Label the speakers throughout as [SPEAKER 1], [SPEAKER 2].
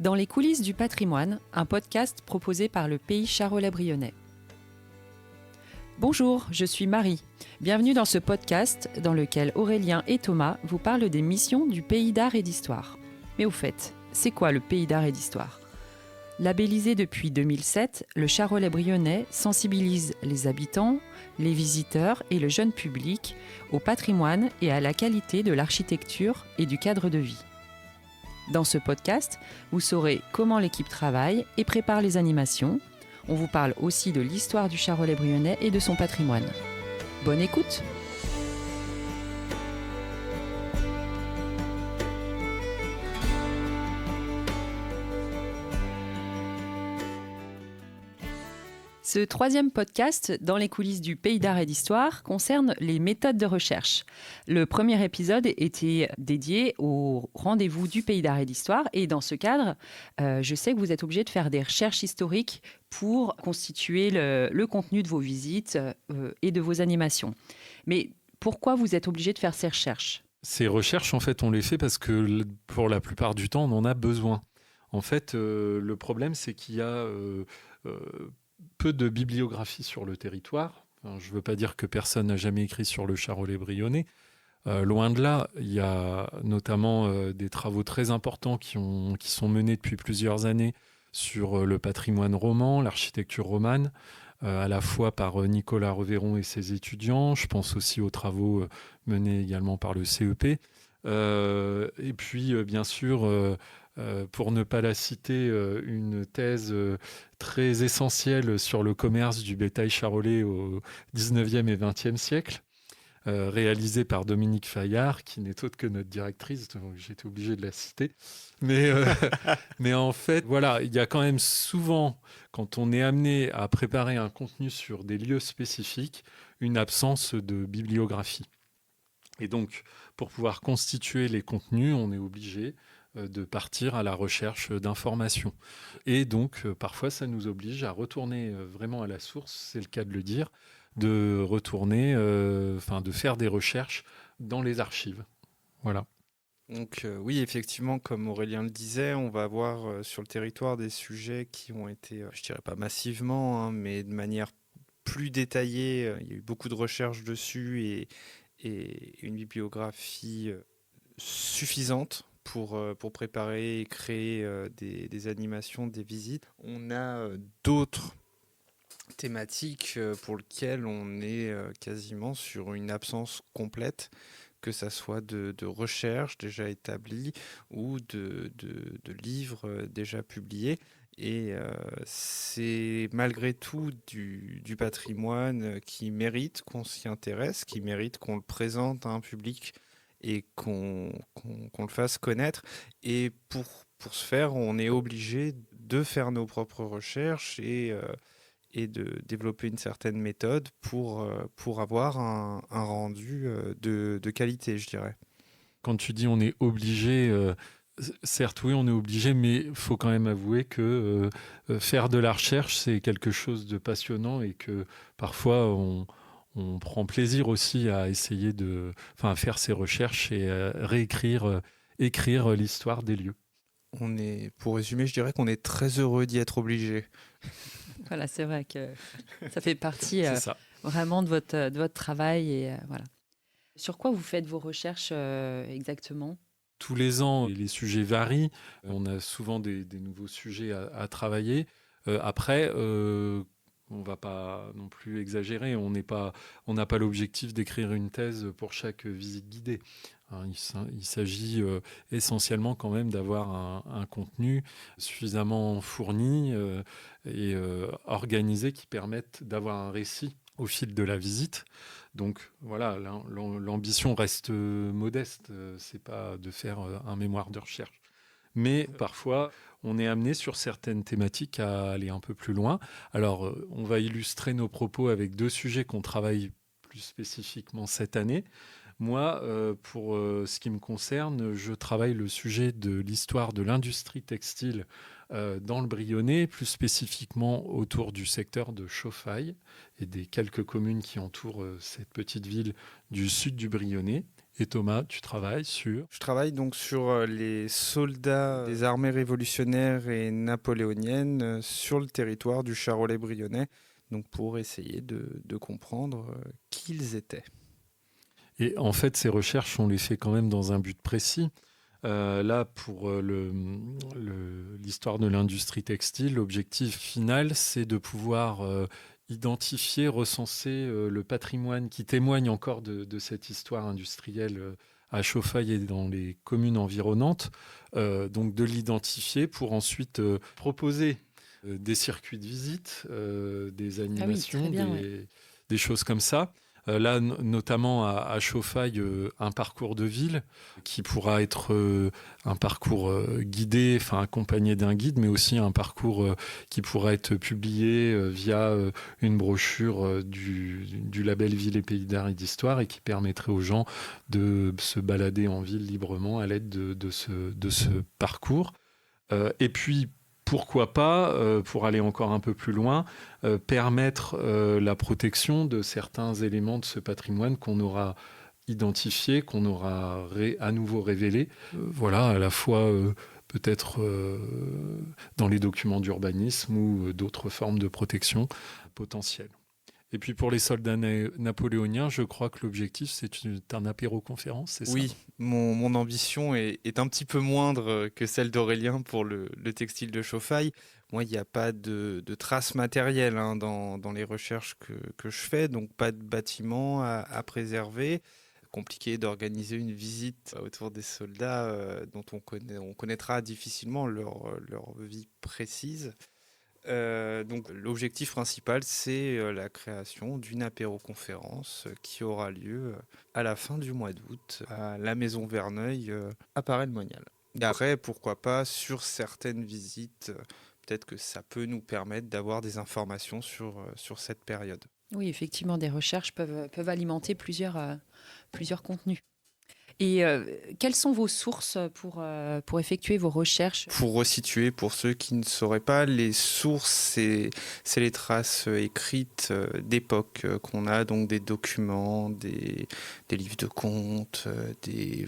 [SPEAKER 1] Dans les coulisses du patrimoine, un podcast proposé par le Pays Charolais-Brionnais. Bonjour, je suis Marie. Bienvenue dans ce podcast dans lequel Aurélien et Thomas vous parlent des missions du Pays d'Art et d'Histoire. Mais au fait, c'est quoi le Pays d'Art et d'Histoire ? Labellisé depuis 2007, le Charolais-Brionnais sensibilise les habitants, les visiteurs et le jeune public au patrimoine et à la qualité de l'architecture et du cadre de vie. Dans ce podcast, vous saurez comment l'équipe travaille et prépare les animations. On vous parle aussi de l'histoire du Charolais-Brionnais et de son patrimoine. Bonne écoute! Ce troisième podcast, dans les coulisses du Pays d'Art et d'Histoire, concerne les méthodes de recherche. Le premier épisode était dédié au rendez-vous du Pays d'Art et d'Histoire. Et dans ce cadre, je sais que vous êtes obligé de faire des recherches historiques pour constituer le contenu de vos visites et de vos animations. Mais pourquoi vous êtes obligé de faire ces recherches ?
[SPEAKER 2] Ces recherches, en fait, on les fait parce que pour la plupart du temps, on en a besoin. En fait, le problème, c'est qu'il y a peu de bibliographie sur le territoire. Enfin, je ne veux pas dire que personne n'a jamais écrit sur le Charolais-Brionnais. Loin de là, il y a notamment des travaux très importants qui sont menés depuis plusieurs années sur le patrimoine roman, l'architecture romane, à la fois par Nicolas Reveron et ses étudiants. Je pense aussi aux travaux menés également par le CEP. Et puis, bien sûr, pour ne pas la citer, une thèse très essentielle sur le commerce du bétail charolais au 19e et 20e siècle, réalisée par Dominique Fayard, qui n'est autre que notre directrice, donc j'étais obligé de la citer. Mais en fait, voilà, il y a quand même souvent, quand on est amené à préparer un contenu sur des lieux spécifiques, une absence de bibliographie. Et donc, pour pouvoir constituer les contenus, on est obligé de partir à la recherche d'informations. Et donc, parfois, ça nous oblige à retourner vraiment à la source, c'est le cas de le dire, de retourner, de faire des recherches dans les archives. Voilà.
[SPEAKER 3] Donc oui, effectivement, comme Aurélien le disait, on va avoir sur le territoire des sujets qui ont été, je dirais pas massivement, mais de manière plus détaillée. Il y a eu beaucoup de recherches dessus et une bibliographie suffisante pour préparer et créer des animations, des visites. On a d'autres thématiques pour lesquelles on est quasiment sur une absence complète, que ça soit de recherches déjà établies ou de livres déjà publiés. Et c'est malgré tout du patrimoine qui mérite qu'on s'y intéresse, qui mérite qu'on le présente à un public et qu'on le fasse connaître. Et pour ce faire, on est obligé de faire nos propres recherches et de développer une certaine méthode pour avoir un rendu de qualité, je dirais.
[SPEAKER 2] Quand tu dis on est obligé, certes oui on est obligé, mais il faut quand même avouer que faire de la recherche c'est quelque chose de passionnant et que parfois on prend plaisir aussi à essayer à faire ces recherches et écrire l'histoire des lieux.
[SPEAKER 3] Pour résumer, je dirais qu'on est très heureux d'y être obligé.
[SPEAKER 1] Voilà, c'est vrai que ça fait partie vraiment de votre travail. Et, voilà. Sur quoi vous faites vos recherches exactement ?
[SPEAKER 2] Tous les ans, les sujets varient. On a souvent des nouveaux sujets à travailler. Après, on ne va pas non plus exagérer. On n'a pas l'objectif d'écrire une thèse pour chaque visite guidée. Il s'agit essentiellement quand même d'avoir un contenu suffisamment fourni et organisé qui permette d'avoir un récit au fil de la visite. Donc voilà, l'ambition reste modeste. C'est pas de faire un mémoire de recherche. Mais parfois, on est amené sur certaines thématiques à aller un peu plus loin. Alors, on va illustrer nos propos avec 2 sujets qu'on travaille plus spécifiquement cette année. Moi, pour ce qui me concerne, je travaille le sujet de l'histoire de l'industrie textile dans le Brionnais, plus spécifiquement autour du secteur de Chauffailles et des quelques communes qui entourent cette petite ville du sud du Brionnais. Et Thomas, tu travailles sur...
[SPEAKER 3] Je travaille donc sur les soldats des armées révolutionnaires et napoléoniennes sur le territoire du Charolais-Brionnais, donc pour essayer de comprendre qui ils étaient.
[SPEAKER 2] Et en fait, ces recherches, on les fait quand même dans un but précis. Là, pour l'histoire de l'industrie textile, l'objectif final, c'est de pouvoir identifier, recenser le patrimoine qui témoigne encore de cette histoire industrielle à Chauffaille et dans les communes environnantes. Donc de l'identifier pour ensuite proposer des circuits de visite, des animations,
[SPEAKER 1] très bien,
[SPEAKER 2] des choses comme ça. Là, notamment à Chauffaille, un parcours de ville qui pourra être un parcours guidé, enfin accompagné d'un guide, mais aussi un parcours qui pourra être publié via une brochure du label Ville et Pays d'Art et d'Histoire et qui permettrait aux gens de se balader en ville librement à l'aide de ce parcours. Et puis, pourquoi pas, pour aller encore un peu plus loin, permettre la protection de certains éléments de ce patrimoine qu'on aura identifié, qu'on aura à nouveau révélé. Voilà, à la fois peut-être dans les documents d'urbanisme ou d'autres formes de protection potentielles. Et puis pour les soldats napoléoniens, je crois que l'objectif, c'est un apéro-conférence, c'est ça ?
[SPEAKER 3] Oui, mon ambition est un petit peu moindre que celle d'Aurélien pour le textile de Chauffaille. Moi, il n'y a pas de traces matérielles dans les recherches que je fais, donc pas de bâtiment à préserver. Compliqué d'organiser une visite autour des soldats dont on connaîtra difficilement leur vie précise. Donc l'objectif principal, c'est la création d'une apéro-conférence qui aura lieu à la fin du mois d'août à la Maison Verneuil à Paray-le-Monial. Et après, pourquoi pas, sur certaines visites, peut-être que ça peut nous permettre d'avoir des informations sur cette période.
[SPEAKER 1] Oui, effectivement, des recherches peuvent alimenter plusieurs contenus. Et quelles sont vos sources pour effectuer vos recherches ?
[SPEAKER 3] Pour resituer, pour ceux qui ne sauraient pas, les sources, c'est les traces écrites d'époque qu'on a, donc des documents, des livres de comptes, des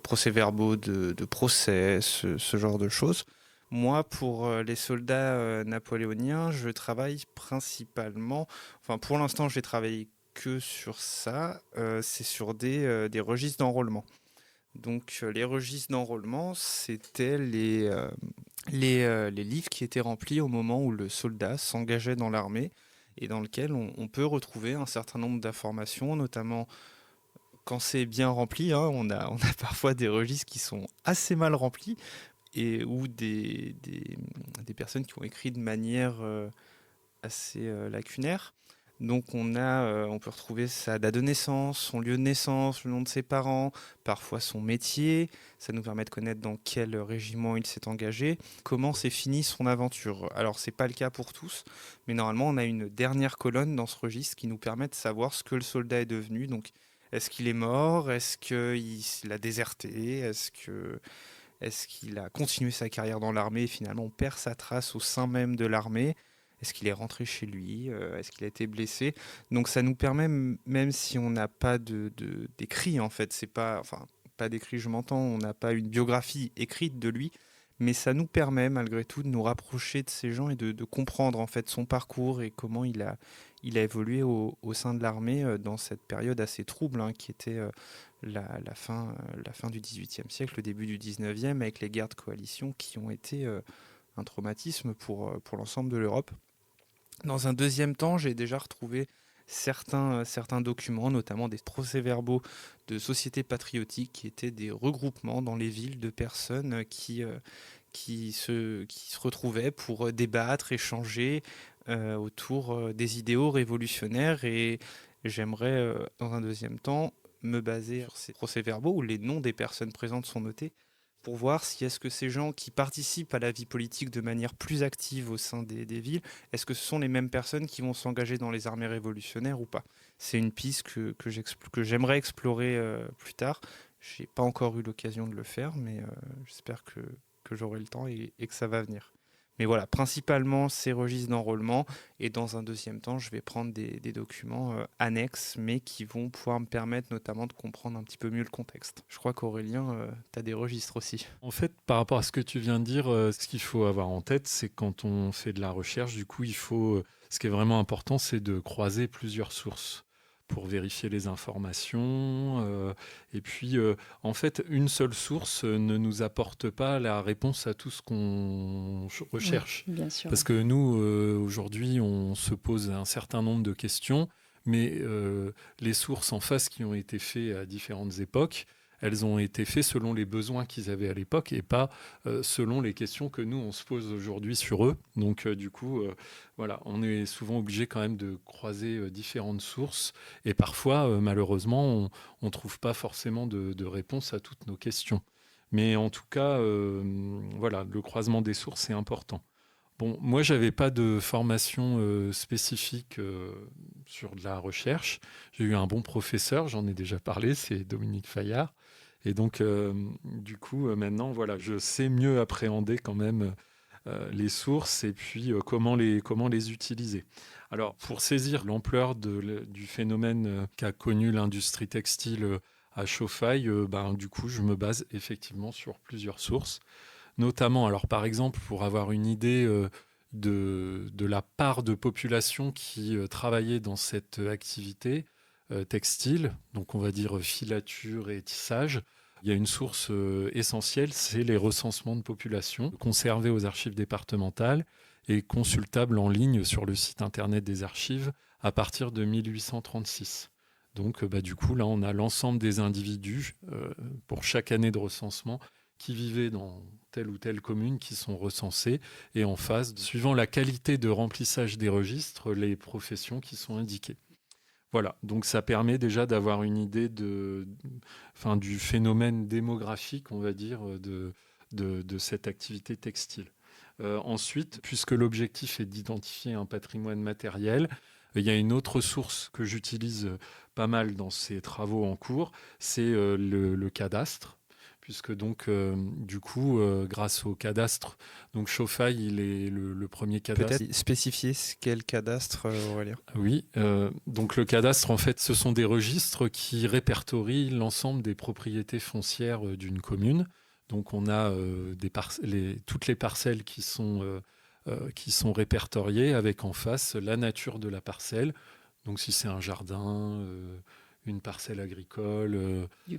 [SPEAKER 3] procès-verbaux de procès, ce genre de choses. Moi, pour les soldats napoléoniens, je travaille principalement, enfin pour l'instant, j'ai travaillé que sur ça, c'est sur des registres d'enrôlement. Donc les registres d'enrôlement, c'était les livres qui étaient remplis au moment où le soldat s'engageait dans l'armée et dans lequel on peut retrouver un certain nombre d'informations, notamment quand c'est bien rempli. On a parfois des registres qui sont assez mal remplis ou des personnes qui ont écrit de manière assez lacunaire. Donc on peut retrouver sa date de naissance, son lieu de naissance, le nom de ses parents, parfois son métier. Ça nous permet de connaître dans quel régiment il s'est engagé, comment s'est finie son aventure. Alors c'est pas le cas pour tous, mais normalement on a une dernière colonne dans ce registre qui nous permet de savoir ce que le soldat est devenu. Donc est-ce qu'il est mort ? Est-ce qu'il a déserté ? Est-ce qu'il a continué sa carrière dans l'armée et finalement on perd sa trace au sein même de l'armée ? Est-ce qu'il est rentré chez lui ? Est-ce qu'il a été blessé ? Donc ça nous permet, même si on n'a pas d'écrit en fait, c'est pas d'écrit, je m'entends, on n'a pas une biographie écrite de lui, mais ça nous permet malgré tout de nous rapprocher de ces gens et de comprendre en fait son parcours et comment il a évolué au sein de l'armée dans cette période assez trouble qui était la fin du XVIIIe siècle, le début du XIXe, avec les guerres de coalition qui ont été un traumatisme pour l'ensemble de l'Europe. Dans un deuxième temps, j'ai déjà retrouvé certains documents, notamment des procès-verbaux de sociétés patriotiques qui étaient des regroupements dans les villes de personnes qui se retrouvaient pour débattre, échanger autour des idéaux révolutionnaires. Et j'aimerais, dans un deuxième temps, me baser sur ces procès-verbaux où les noms des personnes présentes sont notés pour voir si est-ce que ces gens qui participent à la vie politique de manière plus active au sein des villes, est-ce que ce sont les mêmes personnes qui vont s'engager dans les armées révolutionnaires ou pas ? C'est une piste que j'aimerais explorer plus tard. Je n'ai pas encore eu l'occasion de le faire, mais j'espère que j'aurai le temps et que ça va venir. Mais voilà, principalement ces registres d'enrôlement. Et dans un deuxième temps, je vais prendre des documents annexes, mais qui vont pouvoir me permettre notamment de comprendre un petit peu mieux le contexte. Je crois qu'Aurélien, tu as des registres aussi.
[SPEAKER 2] En fait, par rapport à ce que tu viens de dire, ce qu'il faut avoir en tête, c'est quand on fait de la recherche, du coup, ce qui est vraiment important, c'est de croiser plusieurs sources pour vérifier les informations. Et puis, en fait, une seule source ne nous apporte pas la réponse à tout ce qu'on recherche.
[SPEAKER 1] Oui, bien sûr.
[SPEAKER 2] Parce que nous, aujourd'hui, on se pose un certain nombre de questions, mais les sources en face qui ont été faites à différentes époques, elles ont été faites selon les besoins qu'ils avaient à l'époque et pas selon les questions que nous, on se pose aujourd'hui sur eux. Donc, du coup, voilà, on est souvent obligé quand même de croiser différentes sources et parfois, malheureusement, on ne trouve pas forcément de réponse à toutes nos questions. Mais en tout cas, voilà, le croisement des sources est important. Bon, moi, j'avais pas de formation spécifique sur de la recherche. J'ai eu un bon professeur, j'en ai déjà parlé, c'est Dominique Fayard. Et donc, du coup, maintenant, voilà, je sais mieux appréhender quand même les sources et puis comment les utiliser. Alors, pour saisir l'ampleur du phénomène qu'a connu l'industrie textile à Chauffaille, du coup, je me base effectivement sur plusieurs sources. Notamment, alors par exemple, pour avoir une idée de la part de population qui travaillait dans cette activité textile, donc on va dire filature et tissage, il y a une source essentielle, c'est les recensements de population, conservés aux archives départementales et consultables en ligne sur le site internet des archives à partir de 1836. Donc, du coup, là, on a l'ensemble des individus pour chaque année de recensement qui vivaient dans telle ou telle commune qui sont recensés et en face, suivant la qualité de remplissage des registres, les professions qui sont indiquées. Voilà, donc ça permet déjà d'avoir une idée du phénomène démographique, on va dire, de cette activité textile. Ensuite, puisque l'objectif est d'identifier un patrimoine matériel, il y a une autre source que j'utilise pas mal dans ces travaux en cours, c'est le cadastre. Puisque donc, du coup, grâce au cadastre, donc Chauffaille, il est le premier cadastre.
[SPEAKER 3] Peut-être spécifier quel cadastre, Aurélien.
[SPEAKER 2] Oui, donc le cadastre, en fait, ce sont des registres qui répertorient l'ensemble des propriétés foncières d'une commune. Donc on a toutes les parcelles qui sont répertoriées avec en face la nature de la parcelle. Donc si c'est un jardin, une parcelle agricole, du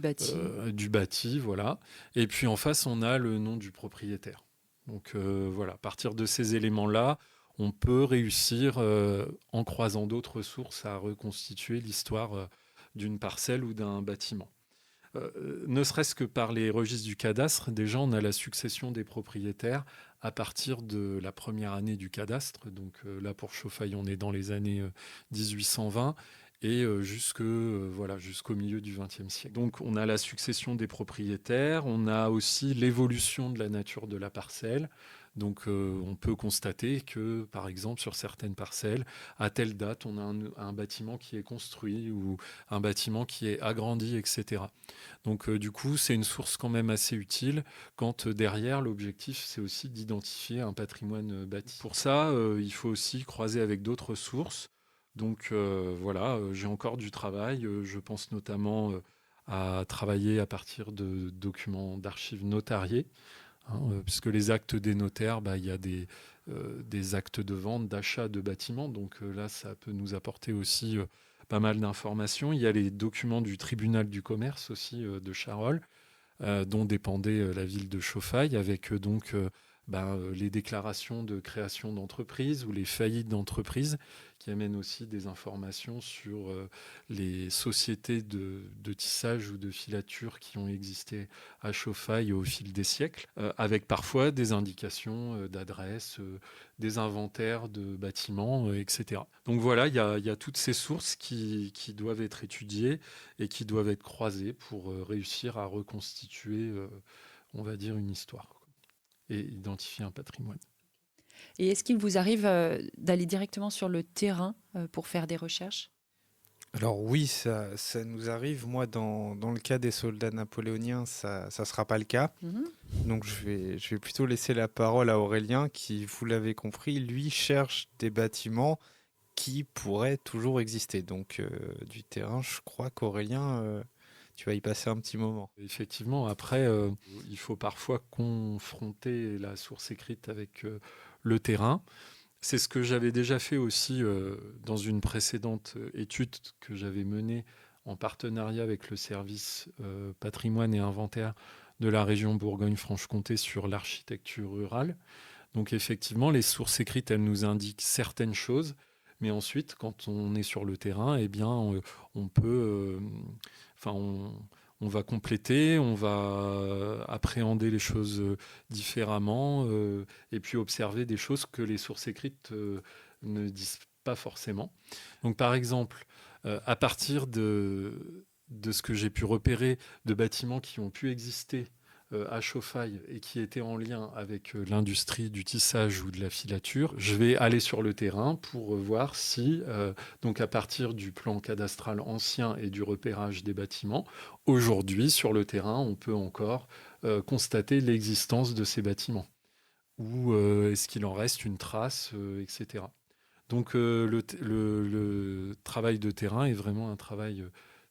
[SPEAKER 2] bâti, voilà. Et puis en face, on a le nom du propriétaire. Donc voilà, à partir de ces éléments-là, on peut réussir, en croisant d'autres sources, à reconstituer l'histoire d'une parcelle ou d'un bâtiment. Ne serait-ce que par les registres du cadastre, déjà on a la succession des propriétaires à partir de la première année du cadastre. Donc là pour Chauffaille, on est dans les années 1820 et jusqu'au milieu du XXe siècle. Donc on a la succession des propriétaires, on a aussi l'évolution de la nature de la parcelle. Donc on peut constater que, par exemple, sur certaines parcelles, à telle date, on a un bâtiment qui est construit ou un bâtiment qui est agrandi, etc. Donc du coup, c'est une source quand même assez utile quand derrière, l'objectif, c'est aussi d'identifier un patrimoine bâti. Pour ça, il faut aussi croiser avec d'autres sources. Donc voilà, j'ai encore du travail. Je pense notamment à travailler à partir de documents d'archives notariés, puisque les actes des notaires, il y a des actes de vente, d'achat de bâtiments. Donc là, ça peut nous apporter aussi pas mal d'informations. Il y a les documents du tribunal du commerce aussi de Charolles, dont dépendait la ville de Chauffaille, avec les déclarations de création d'entreprise ou les faillites d'entreprise, qui amènent aussi des informations sur les sociétés de tissage ou de filature qui ont existé à Chauffaille au fil des siècles, avec parfois des indications d'adresses, des inventaires de bâtiments, etc. Donc voilà, il y a toutes ces sources qui doivent être étudiées et qui doivent être croisées pour réussir à reconstituer, on va dire, une histoire et identifier un patrimoine.
[SPEAKER 1] Et est-ce qu'il vous arrive d'aller directement sur le terrain pour faire des recherches ?
[SPEAKER 3] Alors oui, ça nous arrive. Moi, dans le cas des soldats napoléoniens, ça ne sera pas le cas.
[SPEAKER 1] Mhm.
[SPEAKER 3] Donc je vais plutôt laisser la parole à Aurélien qui, vous l'avez compris, lui cherche des bâtiments qui pourraient toujours exister. Donc du terrain, je crois qu'Aurélien, tu vas y passer un petit moment.
[SPEAKER 2] Effectivement, après, il faut parfois confronter la source écrite avec le terrain. C'est ce que j'avais déjà fait aussi dans une précédente étude que j'avais menée en partenariat avec le service patrimoine et inventaire de la région Bourgogne-Franche-Comté sur l'architecture rurale. Donc effectivement, les sources écrites, elles nous indiquent certaines choses, mais ensuite, quand on est sur le terrain, eh bien, on peut, enfin, on va compléter, on va appréhender les choses différemment, et puis observer des choses que les sources écrites ne disent pas forcément. Donc, par exemple, à partir de ce que j'ai pu repérer de bâtiments qui ont pu exister à Chauffaille et qui étaient en lien avec l'industrie du tissage ou de la filature, je vais aller sur le terrain pour voir si, donc à partir du plan cadastral ancien et du repérage des bâtiments, aujourd'hui sur le terrain, on peut encore constater l'existence de ces bâtiments. Ou est-ce qu'il en reste une trace, etc. Donc le travail de terrain est vraiment un travail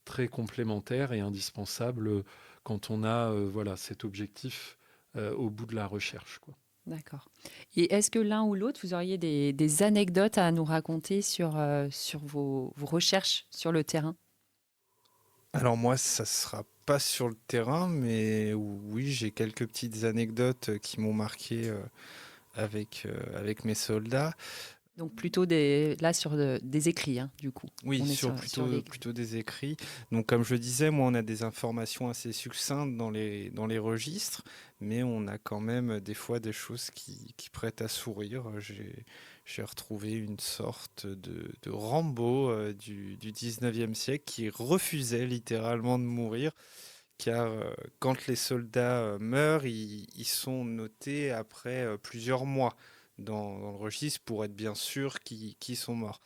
[SPEAKER 2] très complémentaire et indispensable quand on a voilà, cet objectif au bout de la recherche, quoi.
[SPEAKER 1] D'accord. Et est-ce que l'un ou l'autre, vous auriez des anecdotes à nous raconter sur vos recherches sur le terrain?
[SPEAKER 3] Alors moi, ça sera pas sur le terrain, mais oui, j'ai quelques petites anecdotes qui m'ont marqué avec mes soldats.
[SPEAKER 1] Donc plutôt là sur des écrits, hein, du coup.
[SPEAKER 3] Oui,
[SPEAKER 1] On est
[SPEAKER 3] sur
[SPEAKER 1] sur
[SPEAKER 3] plutôt,
[SPEAKER 1] les-
[SPEAKER 3] plutôt des écrits. Donc, comme je le disais, moi, on a des informations assez succinctes dans les registres, mais on a quand même des fois des choses qui prêtent à sourire. J'ai retrouvé une sorte de Rambo du 19e siècle qui refusait littéralement de mourir, car quand les soldats meurent, ils sont notés après plusieurs mois dans le registre pour être bien sûr qu'ils sont morts.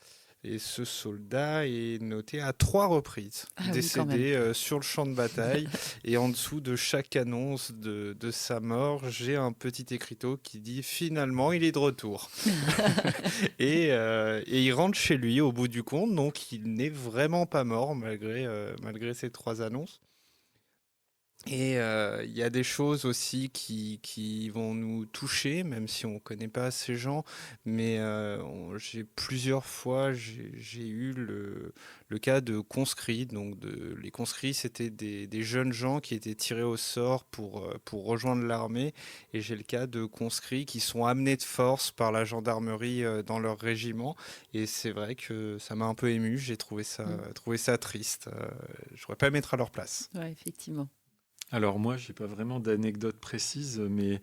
[SPEAKER 3] Et ce soldat est noté à 3 reprises,
[SPEAKER 1] Ah oui, quand même.
[SPEAKER 3] décédé sur le champ de bataille. Et en dessous de chaque annonce de sa mort, j'ai un petit écriteau qui dit finalement il est de retour. Et il rentre chez lui au bout du compte, donc il n'est vraiment pas mort malgré ces 3 annonces. Et il y a des choses aussi qui vont nous toucher, même si on ne connaît pas ces gens. Mais plusieurs fois, j'ai eu le cas de conscrits. Donc les conscrits, c'était des jeunes gens qui étaient tirés au sort pour rejoindre l'armée. Et j'ai le cas de conscrits qui sont amenés de force par la gendarmerie dans leur régiment. Et c'est vrai que ça m'a un peu ému. J'ai trouvé ça triste. J'aurais pas aimé être à leur place.
[SPEAKER 1] Ouais, effectivement.
[SPEAKER 2] Alors moi, je n'ai pas vraiment d'anecdote précise, mais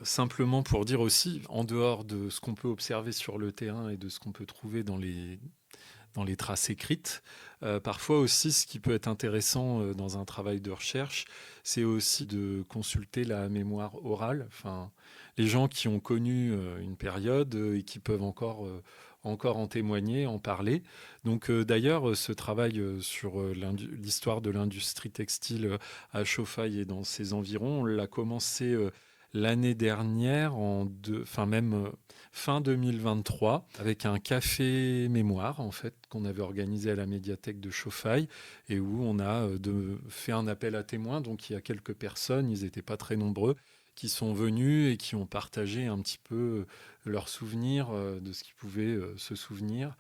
[SPEAKER 2] simplement pour dire aussi, en dehors de ce qu'on peut observer sur le terrain et de ce qu'on peut trouver dans les traces écrites, parfois aussi ce qui peut être intéressant dans un travail de recherche, c'est aussi de consulter la mémoire orale, enfin, les gens qui ont connu une période et qui peuvent encore en témoigner, en parler. Donc d'ailleurs, ce travail sur l'histoire de l'industrie textile à Chauffaille et dans ses environs, on l'a commencé l'année dernière, fin 2023, avec un café mémoire, en fait, qu'on avait organisé à la médiathèque de Chauffaille, et où on a fait un appel à témoins. Donc il y a quelques personnes, ils n'étaient pas très nombreux, qui sont venus et qui ont partagé un petit peu leurs souvenirs de ce qu'ils pouvaient se souvenir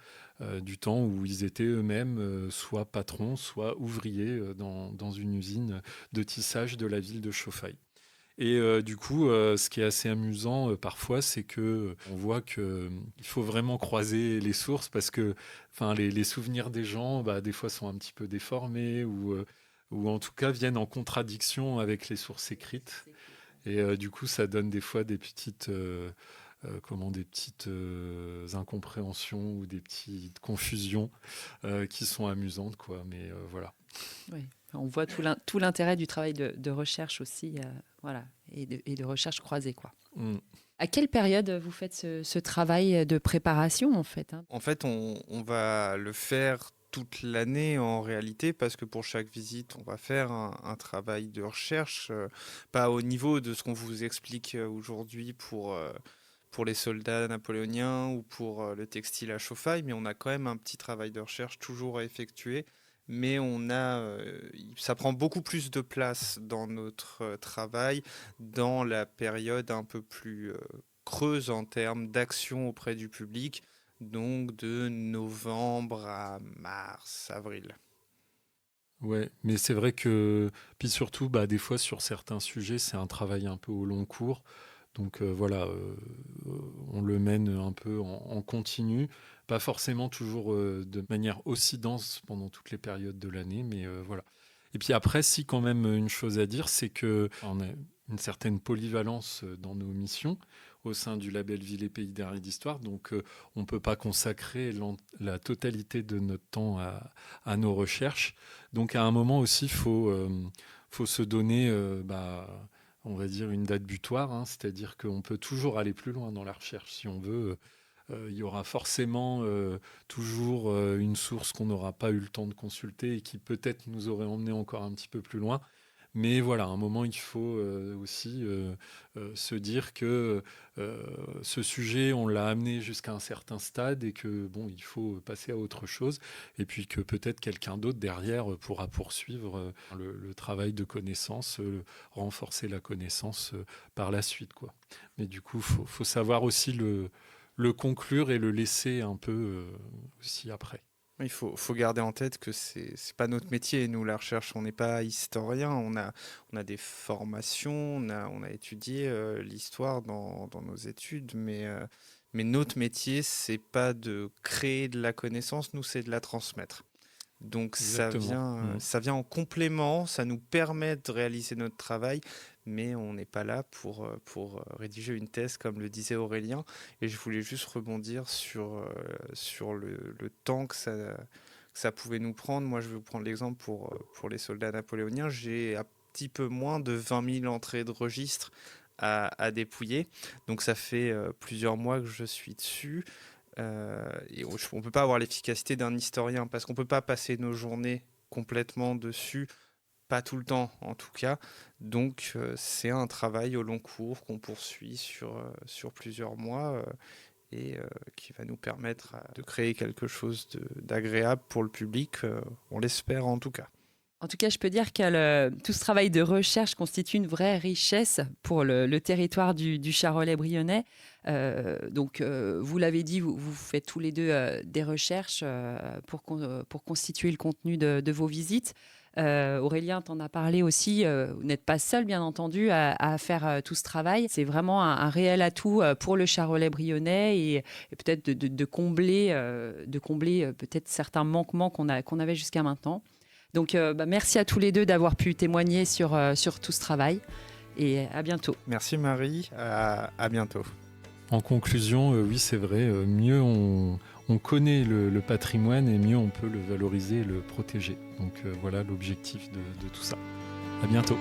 [SPEAKER 2] du temps où ils étaient eux-mêmes soit patrons, soit ouvriers dans une usine de tissage de la ville de Chauffaille. Et du coup, ce qui est assez amusant parfois, c'est que on voit que il faut vraiment croiser les sources parce que, enfin, les souvenirs des gens, bah, des fois sont un petit peu déformés ou en tout cas viennent en contradiction avec les sources écrites. Et du coup, ça donne des fois des petites incompréhensions ou des petites confusions qui sont amusantes, quoi. Mais voilà.
[SPEAKER 1] Oui. On voit tout l'intérêt du travail de recherche aussi, voilà, et de recherche croisée, quoi.
[SPEAKER 2] Mm.
[SPEAKER 1] À quelle période vous faites ce travail de préparation, en fait, hein?
[SPEAKER 3] En fait, on va le faire toute l'année en réalité, parce que pour chaque visite, on va faire un travail de recherche, pas au niveau de ce qu'on vous explique aujourd'hui pour les soldats napoléoniens ou pour le textile à chauffaille, mais on a quand même un petit travail de recherche toujours à effectuer. Mais ça prend beaucoup plus de place dans notre travail, dans la période un peu plus creuse en termes d'action auprès du public, donc de novembre à mars, avril.
[SPEAKER 2] Ouais, mais c'est vrai que, puis surtout, des fois sur certains sujets, c'est un travail un peu au long cours. Donc voilà, on le mène un peu en continu, pas forcément toujours de manière aussi dense pendant toutes les périodes de l'année, mais voilà. Et puis après, si quand même une chose à dire, c'est qu'on a une certaine polyvalence dans nos missions au sein du label Ville et Pays d'Art et d'Histoire, donc on ne peut pas consacrer la totalité de notre temps à nos recherches. Donc à un moment aussi, il faut se donner... on va dire une date butoir, hein, c'est-à-dire qu'on peut toujours aller plus loin dans la recherche si on veut. Il y aura forcément toujours une source qu'on n'aura pas eu le temps de consulter et qui peut-être nous aurait emmené encore un petit peu plus loin. Mais voilà, à un moment, il faut aussi se dire que ce sujet, on l'a amené jusqu'à un certain stade et que bon, il faut passer à autre chose. Et puis que peut-être quelqu'un d'autre derrière pourra poursuivre le travail de connaissance, renforcer la connaissance par la suite, quoi. Mais du coup, faut savoir aussi le conclure et le laisser un peu aussi après.
[SPEAKER 3] Il faut garder en tête que c'est pas notre métier, nous, la recherche. On n'est pas historien, on a des formations, on a étudié l'histoire dans nos études, mais notre métier, c'est pas de créer de la connaissance, nous, c'est de la transmettre. Donc ça vient en complément, ça nous permet de réaliser notre travail, mais on n'est pas là pour rédiger une thèse, comme le disait Aurélien. Et je voulais juste rebondir sur le temps que ça pouvait nous prendre. Moi, je vais vous prendre l'exemple pour les soldats napoléoniens. J'ai un petit peu moins de 20 000 entrées de registre à dépouiller. Donc ça fait plusieurs mois que je suis dessus. Et on ne peut pas avoir l'efficacité d'un historien parce qu'on ne peut pas passer nos journées complètement dessus, pas tout le temps en tout cas. Donc c'est un travail au long cours qu'on poursuit sur plusieurs mois et qui va nous permettre de créer quelque chose d'agréable pour le public, on l'espère en tout cas.
[SPEAKER 1] En tout cas, je peux dire que tout ce travail de recherche constitue une vraie richesse pour le territoire du Charolais-Brionnais. Vous l'avez dit, vous faites tous les deux des recherches pour constituer le contenu de vos visites. Aurélien t'en a parlé aussi. Vous n'êtes pas seul, bien entendu, à faire tout ce travail. C'est vraiment un réel atout pour le Charolais-Brionnais et peut-être de combler peut-être certains manquements qu'on avait jusqu'à maintenant. Donc, merci à tous les deux d'avoir pu témoigner sur tout ce travail et à bientôt.
[SPEAKER 3] Merci Marie, à bientôt.
[SPEAKER 2] En conclusion, oui, c'est vrai, mieux on connaît le patrimoine et mieux on peut le valoriser et le protéger. Donc voilà l'objectif de tout ça. À bientôt.